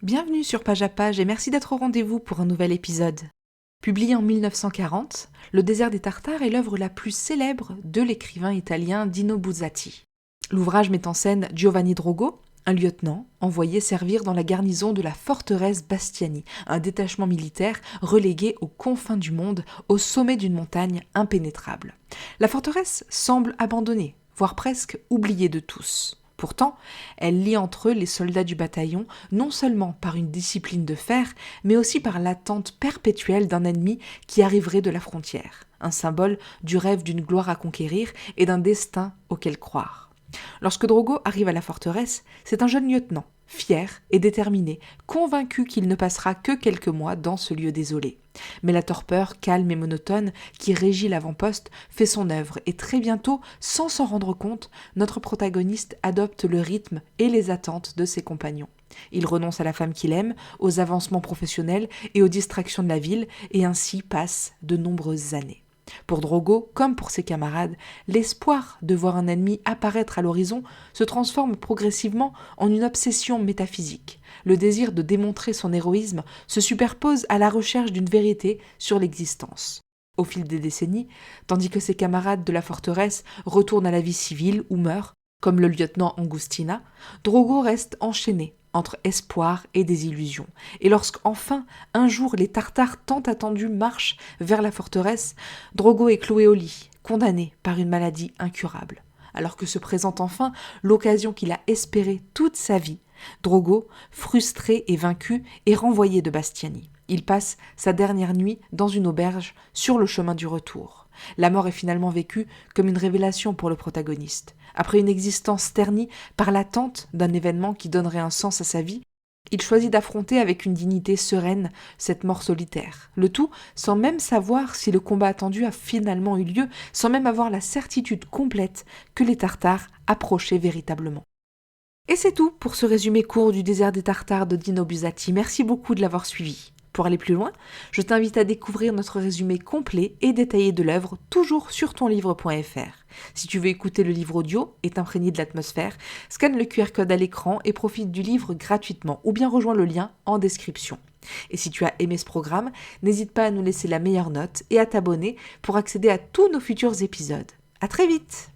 Bienvenue sur Page à Page et merci d'être au rendez-vous pour un nouvel épisode. Publié en 1940, Le désert des Tartares est l'œuvre la plus célèbre de l'écrivain italien Dino Buzzati. L'ouvrage met en scène Giovanni Drogo, un lieutenant envoyé servir dans la garnison de la forteresse Bastiani, un détachement militaire relégué aux confins du monde, au sommet d'une montagne impénétrable. La forteresse semble abandonnée, voire presque oubliée de tous. Pourtant, elle lie entre eux les soldats du bataillon, non seulement par une discipline de fer, mais aussi par l'attente perpétuelle d'un ennemi qui arriverait de la frontière, un symbole du rêve d'une gloire à conquérir et d'un destin auquel croire. Lorsque Drogo arrive à la forteresse, c'est un jeune lieutenant, fier et déterminé, convaincu qu'il ne passera que quelques mois dans ce lieu désolé. Mais la torpeur calme et monotone qui régit l'avant-poste fait son œuvre et très bientôt, sans s'en rendre compte, notre protagoniste adopte le rythme et les attentes de ses compagnons. Il renonce à la femme qu'il aime, aux avancements professionnels et aux distractions de la ville et ainsi passe de nombreuses années. Pour Drogo, comme pour ses camarades, l'espoir de voir un ennemi apparaître à l'horizon se transforme progressivement en une obsession métaphysique. Le désir de démontrer son héroïsme se superpose à la recherche d'une vérité sur l'existence. Au fil des décennies, tandis que ses camarades de la forteresse retournent à la vie civile ou meurent, comme le lieutenant Angustina, Drogo reste enchaîné entre espoir et désillusion. Et lorsqu'enfin, un jour, les Tartares tant attendus marchent vers la forteresse, Drogo est cloué au lit, condamné par une maladie incurable. Alors que se présente enfin l'occasion qu'il a espérée toute sa vie, Drogo, frustré et vaincu, est renvoyé de Bastiani. Il passe sa dernière nuit dans une auberge sur le chemin du retour. La mort est finalement vécue comme une révélation pour le protagoniste. Après une existence ternie par l'attente d'un événement qui donnerait un sens à sa vie, il choisit d'affronter avec une dignité sereine cette mort solitaire. Le tout sans même savoir si le combat attendu a finalement eu lieu, sans même avoir la certitude complète que les Tartares approchaient véritablement. Et c'est tout pour ce résumé court du désert des Tartares de Dino Buzzati. Merci beaucoup de l'avoir suivi. Pour aller plus loin, je t'invite à découvrir notre résumé complet et détaillé de l'œuvre, toujours sur tonlivre.fr. Si tu veux écouter le livre audio et t'imprégner de l'atmosphère, scanne le QR code à l'écran et profite du livre gratuitement, ou bien rejoins le lien en description. Et si tu as aimé ce programme, n'hésite pas à nous laisser la meilleure note et à t'abonner pour accéder à tous nos futurs épisodes. À très vite!